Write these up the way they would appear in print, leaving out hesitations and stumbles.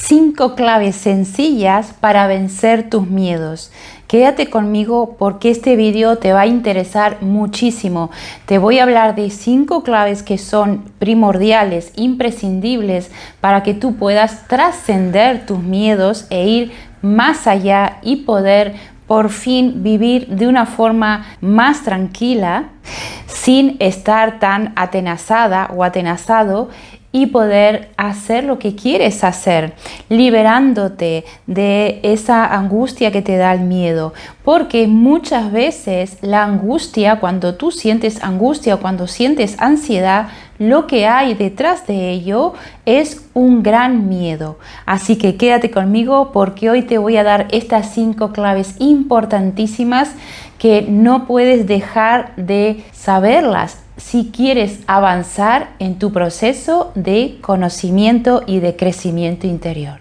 5 claves sencillas para vencer tus miedos. Quédate conmigo porque este video te va a interesar muchísimo. Te voy a hablar de 5 claves que son primordiales, imprescindibles para que tú puedas trascender tus miedos e ir más allá y poder por fin vivir de una forma más tranquila, sin estar tan atenazada o atenazado, y poder hacer lo que quieres hacer, liberándote de esa angustia que te da el miedo. Porque muchas veces la angustia, cuando tú sientes angustia o cuando sientes ansiedad, lo que hay detrás de ello es un gran miedo. Así que quédate conmigo porque hoy te voy a dar estas 5 claves importantísimas que no puedes dejar de saberlas si quieres avanzar en tu proceso de conocimiento y de crecimiento interior.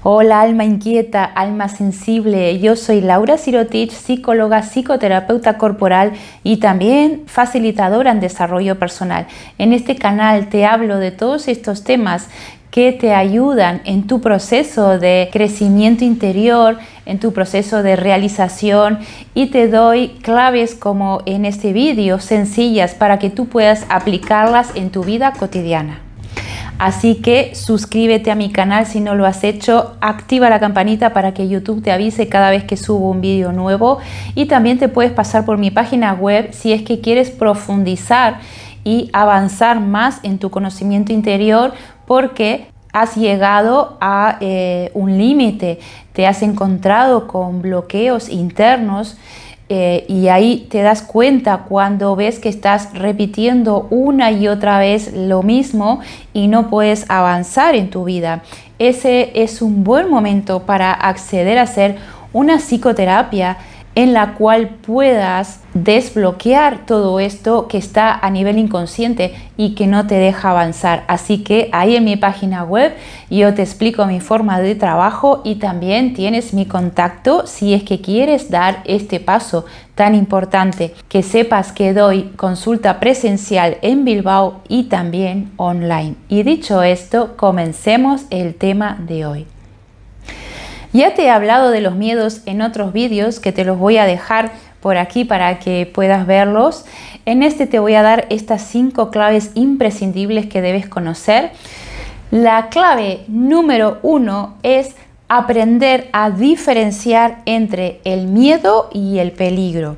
Hola alma inquieta, alma sensible, yo soy Laura Sirotich, psicóloga, psicoterapeuta corporal y también facilitadora en desarrollo personal. En este canal te hablo de todos estos temas que te ayudan en tu proceso de crecimiento interior, en tu proceso de realización, y te doy claves como en este vídeo sencillas para que tú puedas aplicarlas en tu vida cotidiana. Así que suscríbete a mi canal si no lo has hecho, activa la campanita para que YouTube te avise cada vez que subo un vídeo nuevo, y también te puedes pasar por mi página web si es que quieres profundizar y avanzar más en tu conocimiento interior porque has llegado a un límite, te has encontrado con bloqueos internos. Y ahí te das cuenta cuando ves que estás repitiendo una y otra vez lo mismo y no puedes avanzar en tu vida. Ese es un buen momento para acceder a hacer una psicoterapia en la cual puedas desbloquear todo esto que está a nivel inconsciente y que no te deja avanzar. Así que ahí en mi página web yo te explico mi forma de trabajo y también tienes mi contacto si es que quieres dar este paso tan importante. Que sepas que doy consulta presencial en Bilbao y también online. Y dicho esto, comencemos el tema de hoy. Ya te he hablado de los miedos en otros vídeos que te los voy a dejar por aquí para que puedas verlos. En este te voy a dar estas 5 claves imprescindibles que debes conocer. La clave número 1 es aprender a diferenciar entre el miedo y el peligro.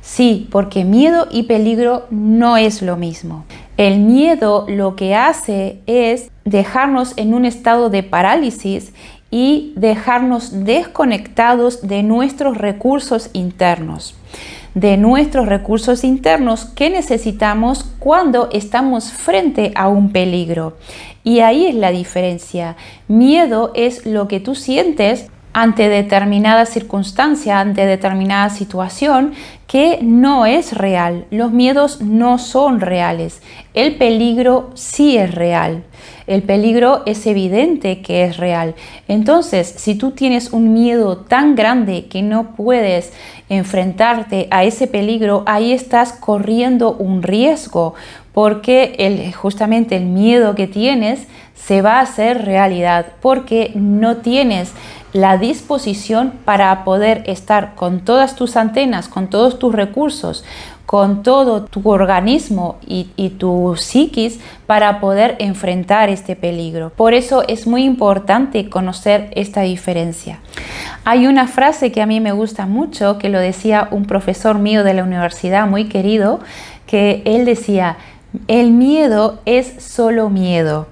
Sí, porque miedo y peligro no es lo mismo. El miedo lo que hace es dejarnos en un estado de parálisis y dejarnos desconectados de nuestros recursos internos. Que necesitamos cuando estamos frente a un peligro. Y ahí es la diferencia. Miedo es lo que tú sientes ante determinada circunstancia, ante determinada situación que no es real. Los miedos no son reales. El peligro sí es real. El peligro es evidente que es real. Entonces, si tú tienes un miedo tan grande que no puedes enfrentarte a ese peligro, ahí estás corriendo un riesgo, porque justamente el miedo que tienes se va a hacer realidad, porque no tienes la disposición para poder estar con todas tus antenas, con todos tus recursos, con todo tu organismo y tu psiquis para poder enfrentar este peligro. Por eso es muy importante conocer esta diferencia. Hay una frase que a mí me gusta mucho, que lo decía un profesor mío de la universidad muy querido, que él decía: el miedo es solo miedo.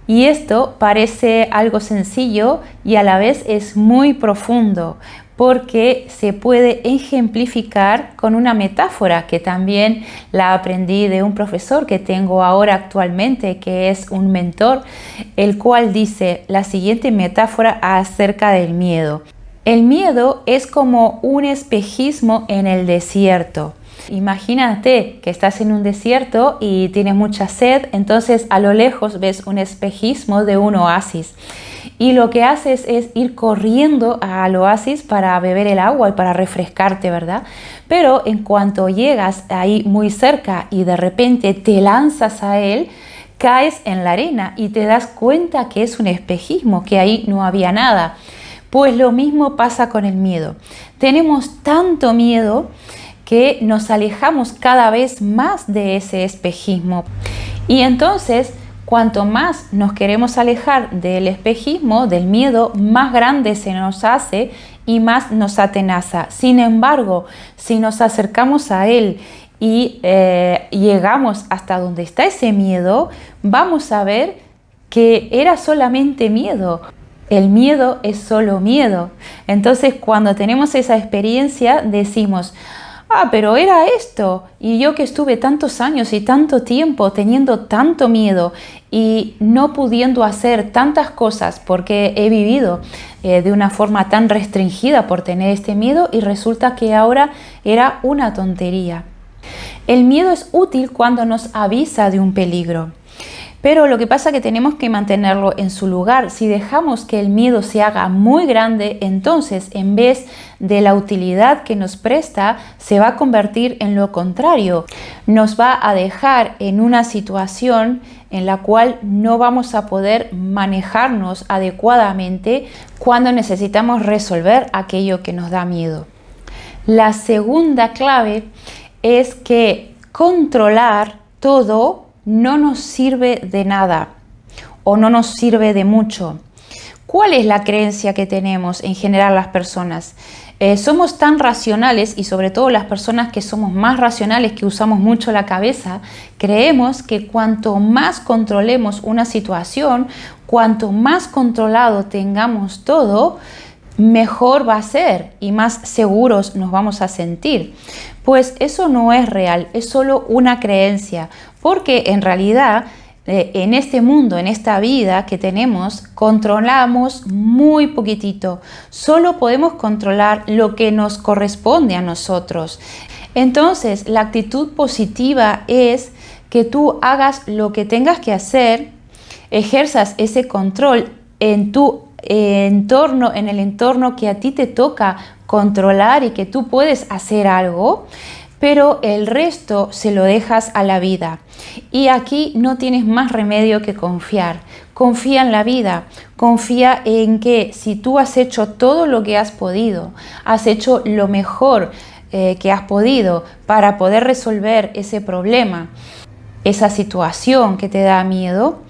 Y esto parece algo sencillo y a la vez es muy profundo, porque se puede ejemplificar con una metáfora que también la aprendí de un profesor que tengo ahora actualmente, que es un mentor, el cual dice la siguiente metáfora acerca del miedo. El miedo es como un espejismo en el desierto. Imagínate que estás en un desierto y tienes mucha sed, entonces a lo lejos ves un espejismo de un oasis. Y lo que haces es ir corriendo al oasis para beber el agua y para refrescarte, ¿verdad? Pero en cuanto llegas ahí muy cerca y de repente te lanzas a él, caes en la arena y te das cuenta que es un espejismo, que ahí no había nada. Pues lo mismo pasa con el miedo. Tenemos tanto miedo que nos alejamos cada vez más de ese espejismo. Y entonces, cuanto más nos queremos alejar del espejismo, del miedo, más grande se nos hace y más nos atenaza. Sin embargo, si nos acercamos a él y llegamos hasta donde está ese miedo, vamos a ver que era solamente miedo. El miedo es solo miedo. Entonces, cuando tenemos esa experiencia, decimos: pero era esto, y yo que estuve tantos años y tanto tiempo teniendo tanto miedo y no pudiendo hacer tantas cosas porque he vivido de una forma tan restringida por tener este miedo, y resulta que ahora era una tontería. El miedo es útil cuando nos avisa de un peligro. Pero lo que pasa es que tenemos que mantenerlo en su lugar. Si dejamos que el miedo se haga muy grande, entonces en vez de la utilidad que nos presta, se va a convertir en lo contrario. Nos va a dejar en una situación en la cual no vamos a poder manejarnos adecuadamente cuando necesitamos resolver aquello que nos da miedo. La segunda clave es que controlar todo no nos sirve de nada o no nos sirve de mucho. ¿Cuál es la creencia que tenemos en general las personas? Somos tan racionales, y sobre todo las personas que somos más racionales, que usamos mucho la cabeza, creemos que cuanto más controlemos una situación, cuanto más controlado tengamos todo, mejor va a ser y más seguros nos vamos a sentir. Pues eso no es real, es solo una creencia, porque en realidad en este mundo, en esta vida que tenemos, controlamos muy poquitito. Solo podemos controlar lo que nos corresponde a nosotros. Entonces, la actitud positiva es que tú hagas lo que tengas que hacer, ejerzas ese control en tu entorno, en el entorno que a ti te toca controlar y que tú puedes hacer algo, pero el resto se lo dejas a la vida. Y aquí no tienes más remedio que confiar. Confía en la vida, confía en que si tú has hecho todo lo que has podido, has hecho lo mejor que has podido para poder resolver ese problema, esa situación que te da miedo,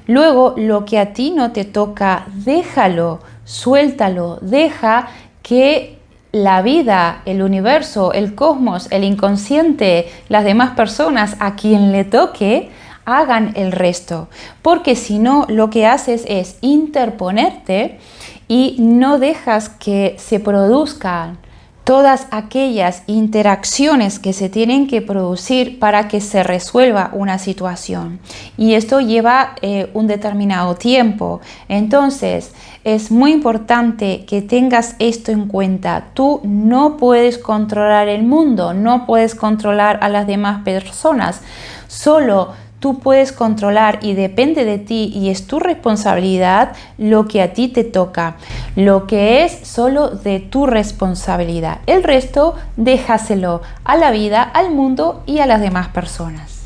luego lo que a ti no te toca, déjalo, suéltalo, deja que la vida, el universo, el cosmos, el inconsciente, las demás personas a quien le toque, hagan el resto. Porque si no, lo que haces es interponerte y no dejas que se produzcan todas aquellas interacciones que se tienen que producir para que se resuelva una situación. Y esto lleva un determinado tiempo. Entonces, es muy importante que tengas esto en cuenta. Tú no puedes controlar el mundo, no puedes controlar a las demás personas. Solo tú puedes controlar, y depende de ti y es tu responsabilidad, lo que a ti te toca, lo que es solo de tu responsabilidad. El resto déjaselo a la vida, al mundo y a las demás personas.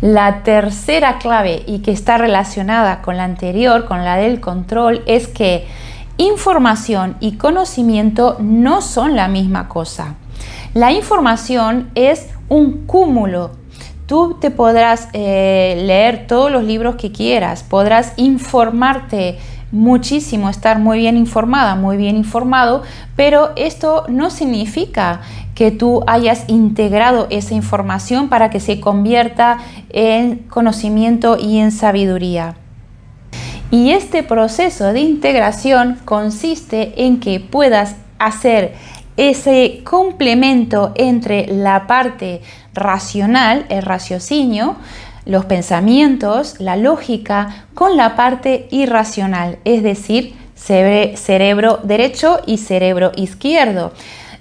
La tercera clave, y que está relacionada con la anterior, con la del control, es que información y conocimiento no son la misma cosa. La información es un cúmulo. Tú te podrás leer todos los libros que quieras, podrás informarte muchísimo, estar muy bien informada, muy bien informado, pero esto no significa que tú hayas integrado esa información para que se convierta en conocimiento y en sabiduría. Y este proceso de integración consiste en que puedas hacer ese complemento entre la parte racional, el raciocinio, los pensamientos, la lógica, con la parte irracional, es decir, cerebro derecho y cerebro izquierdo.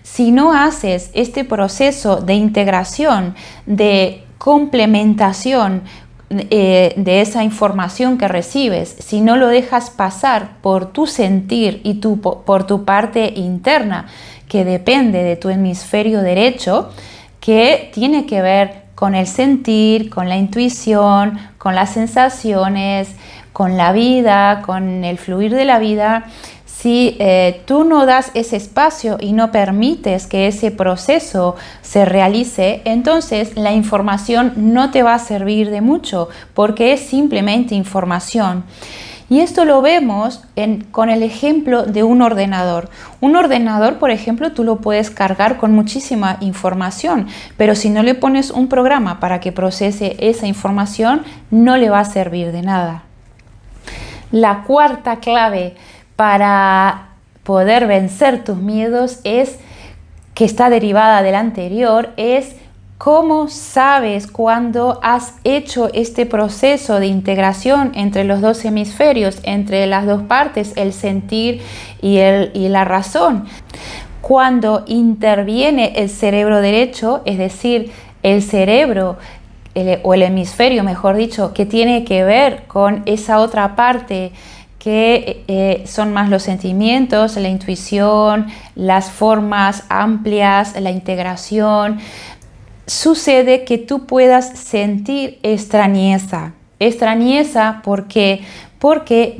Si no haces este proceso de integración, de complementación de esa información que recibes, si no lo dejas pasar por tu sentir y por tu parte interna, que depende de tu hemisferio derecho, que tiene que ver con el sentir, con la intuición, con las sensaciones, con la vida, con el fluir de la vida. Si tú no das ese espacio y no permites que ese proceso se realice, entonces la información no te va a servir de mucho, porque es simplemente información. Y esto lo vemos con el ejemplo de un ordenador. Un ordenador, por ejemplo, tú lo puedes cargar con muchísima información, pero si no le pones un programa para que procese esa información, no le va a servir de nada. La cuarta clave para poder vencer tus miedos que está derivada del anterior, es cómo sabes cuando has hecho este proceso de integración entre los dos hemisferios, entre las dos partes, el sentir y la razón. Cuando interviene el cerebro derecho, es decir, el cerebro o el hemisferio, mejor dicho, que tiene que ver con esa otra parte que son más los sentimientos, la intuición, las formas amplias, la integración, sucede que tú puedas sentir extrañeza. Extrañeza porque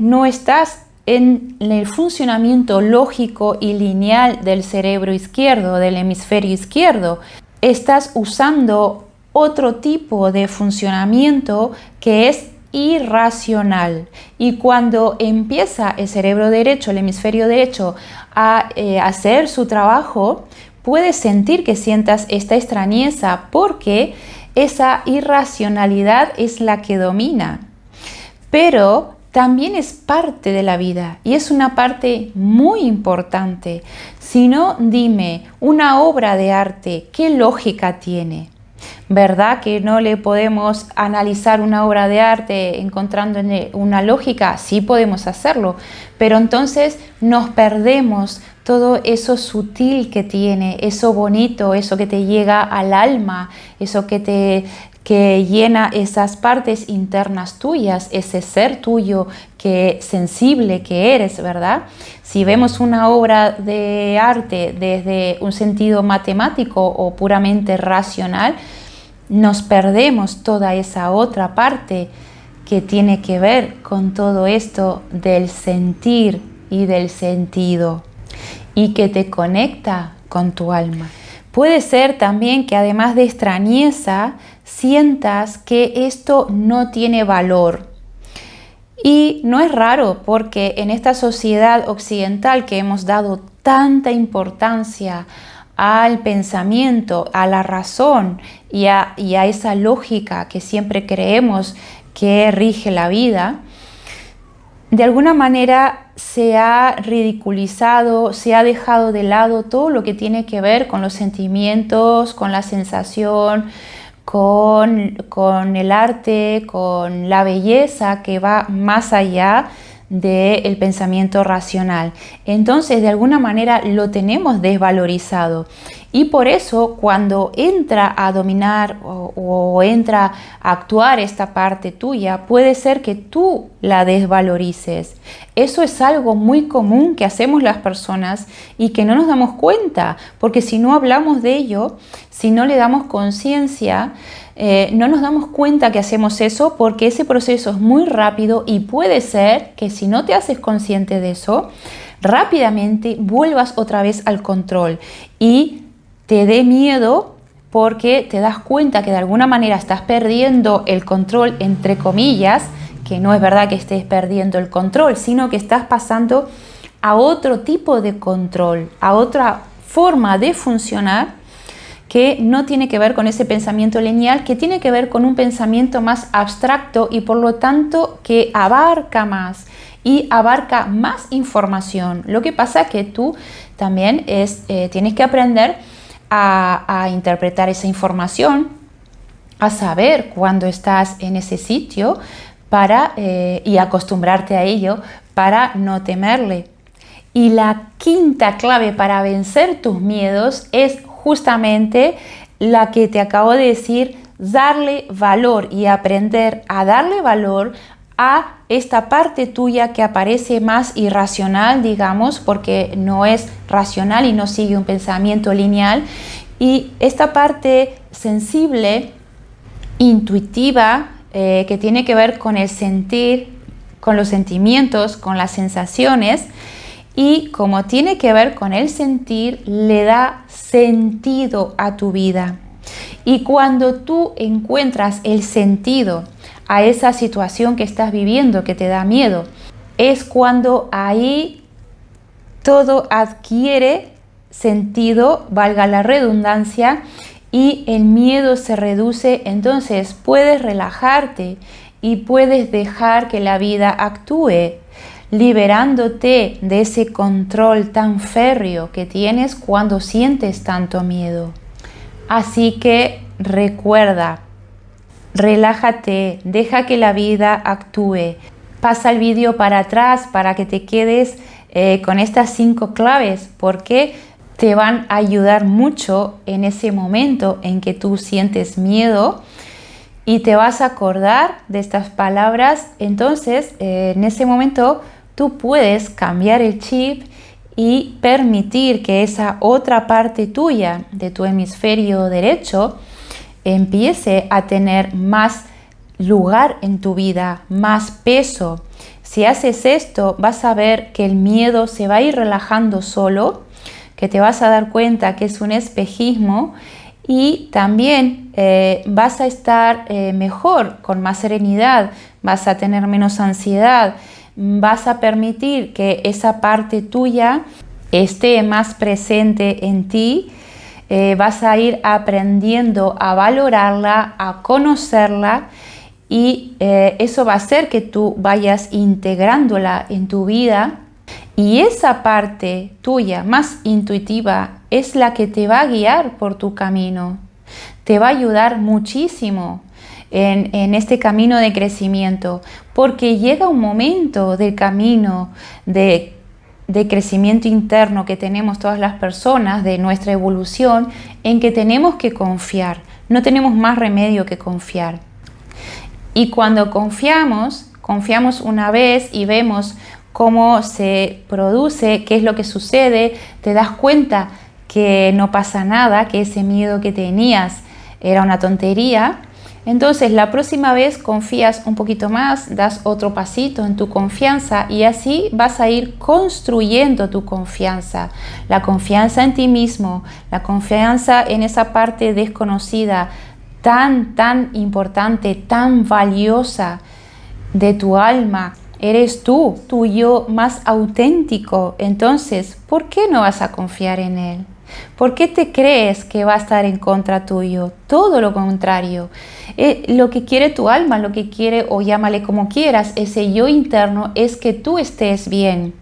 no estás en el funcionamiento lógico y lineal del cerebro izquierdo, del hemisferio izquierdo. Estás usando otro tipo de funcionamiento que es irracional, y cuando empieza el cerebro derecho, el hemisferio derecho, a hacer su trabajo, puedes sentir que sientas esta extrañeza porque esa irracionalidad es la que domina, pero también es parte de la vida y es una parte muy importante. Si no, dime, una obra de arte, ¿qué lógica tiene? ¿Verdad que no le podemos analizar una obra de arte encontrando una lógica? Sí podemos hacerlo, pero entonces nos perdemos todo eso sutil que tiene, eso bonito, eso que te llega al alma, eso que llena esas partes internas tuyas, ese ser tuyo sensible que eres, ¿verdad? Si vemos una obra de arte desde un sentido matemático o puramente racional, nos perdemos toda esa otra parte que tiene que ver con todo esto del sentir y del sentido y que te conecta con tu alma. Puede ser también que además de extrañeza sientas que esto no tiene valor. Y no es raro porque en esta sociedad occidental que hemos dado tanta importancia al pensamiento, a la razón y a esa lógica que siempre creemos que rige la vida, de alguna manera se ha ridiculizado, se ha dejado de lado todo lo que tiene que ver con los sentimientos, con la sensación, con el arte, con la belleza que va más allá del pensamiento racional. Entonces, de alguna manera lo tenemos desvalorizado. Y por eso, cuando entra a dominar o entra a actuar esta parte tuya, puede ser que tú la desvalorices. Eso es algo muy común que hacemos las personas y que no nos damos cuenta, porque si no hablamos de ello, si no le damos conciencia, no nos damos cuenta que hacemos eso, porque ese proceso es muy rápido y puede ser que si no te haces consciente de eso, rápidamente vuelvas otra vez al control y te dé miedo porque te das cuenta que de alguna manera estás perdiendo el control, entre comillas, que no es verdad que estés perdiendo el control, sino que estás pasando a otro tipo de control, a otra forma de funcionar que no tiene que ver con ese pensamiento lineal, que tiene que ver con un pensamiento más abstracto y por lo tanto que abarca más y abarca más información. Lo que pasa es que tú también tienes que aprender a interpretar esa información, a saber cuándo estás en ese sitio y acostumbrarte a ello para no temerle. Y la quinta clave para vencer tus miedos es justamente la que te acabo de decir, darle valor y aprender a darle valor a esta parte tuya que aparece más irracional, digamos, porque no es racional y no sigue un pensamiento lineal. Y esta parte sensible, intuitiva, que tiene que ver con el sentir, con los sentimientos, con las sensaciones, y como tiene que ver con el sentir, le da sentido a tu vida. Y cuando tú encuentras el sentido a esa situación que estás viviendo, que te da miedo, es cuando ahí todo adquiere sentido, valga la redundancia, y el miedo se reduce. Entonces puedes relajarte y puedes dejar que la vida actúe, liberándote de ese control tan férreo que tienes cuando sientes tanto miedo. Así que recuerda, relájate, deja que la vida actúe. Pasa el vídeo para atrás para que te quedes con estas 5 claves, porque te van a ayudar mucho en ese momento en que tú sientes miedo y te vas a acordar de estas palabras. Entonces, en ese momento tú puedes cambiar el chip y permitir que esa otra parte tuya de tu hemisferio derecho empiece a tener más lugar en tu vida, más peso. Si haces esto, vas a ver que el miedo se va a ir relajando solo, que te vas a dar cuenta que es un espejismo, y también vas a estar mejor, con más serenidad, vas a tener menos ansiedad, vas a permitir que esa parte tuya esté más presente en ti, vas a ir aprendiendo a valorarla, a conocerla, y eso va a hacer que tú vayas integrándola en tu vida. Y esa parte tuya más intuitiva es la que te va a guiar por tu camino. Te va a ayudar muchísimo en este camino de crecimiento, porque llega un momento del camino de crecimiento interno que tenemos todas las personas, de nuestra evolución, en que tenemos que confiar. No tenemos más remedio que confiar. Y cuando confiamos una vez y vemos cómo se produce, qué es lo que sucede, te das cuenta que no pasa nada, que ese miedo que tenías era una tontería. Entonces la próxima vez confías un poquito más, das otro pasito en tu confianza, y así vas a ir construyendo tu confianza, la confianza en ti mismo, la confianza en esa parte desconocida, tan importante, tan valiosa de tu alma. Eres tú, tu yo más auténtico. Entonces, ¿por qué no vas a confiar en él? ¿Por qué te crees que va a estar en contra tuyo? Todo lo contrario. Lo que quiere tu alma, lo que quiere, o llámale como quieras, ese yo interno, es que tú estés bien,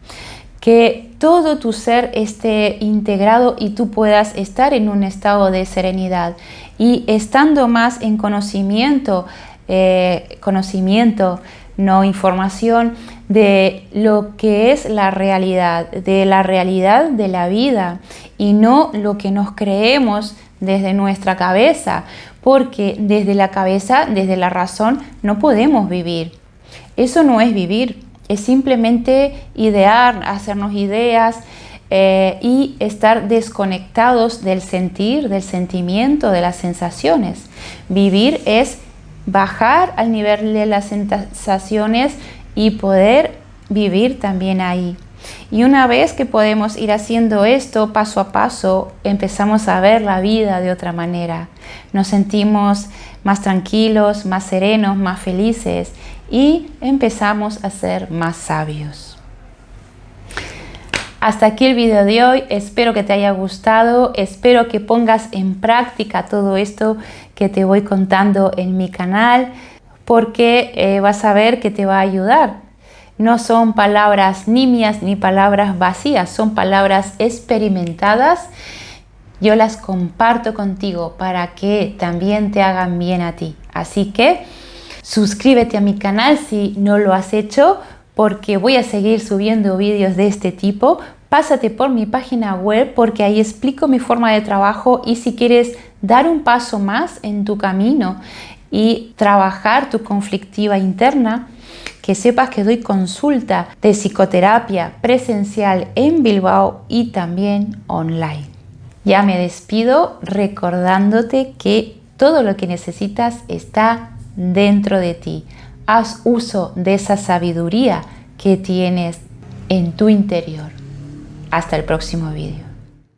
que todo tu ser esté integrado y tú puedas estar en un estado de serenidad. Y estando más en conocimiento, no información, de lo que es la realidad de la vida, y no lo que nos creemos desde nuestra cabeza, porque desde la cabeza, desde la razón, no podemos vivir. Eso no es vivir, es simplemente idear, hacernos ideas y estar desconectados del sentir, del sentimiento, de las sensaciones. Vivir es bajar al nivel de las sensaciones y poder vivir también ahí. Y una vez que podemos ir haciendo esto paso a paso, empezamos a ver la vida de otra manera. Nos sentimos más tranquilos, más serenos, más felices, y empezamos a ser más sabios. Hasta aquí el video de hoy. Espero que te haya gustado, espero que pongas en práctica todo esto que te voy contando en mi canal, porque vas a ver que te va a ayudar. No son palabras nimias ni palabras vacías, son palabras experimentadas. Yo las comparto contigo para que también te hagan bien a ti. Así que suscríbete a mi canal si no lo has hecho, porque voy a seguir subiendo vídeos de este tipo pásate por mi página web porque ahí explico mi forma de trabajo, y si quieres dar un paso más en tu camino y trabajar tu conflictiva interna, que sepas que doy consulta de psicoterapia presencial en Bilbao y también online. Ya me despido recordándote que todo lo que necesitas está dentro de ti. Haz uso de esa sabiduría que tienes en tu interior. Hasta el próximo vídeo.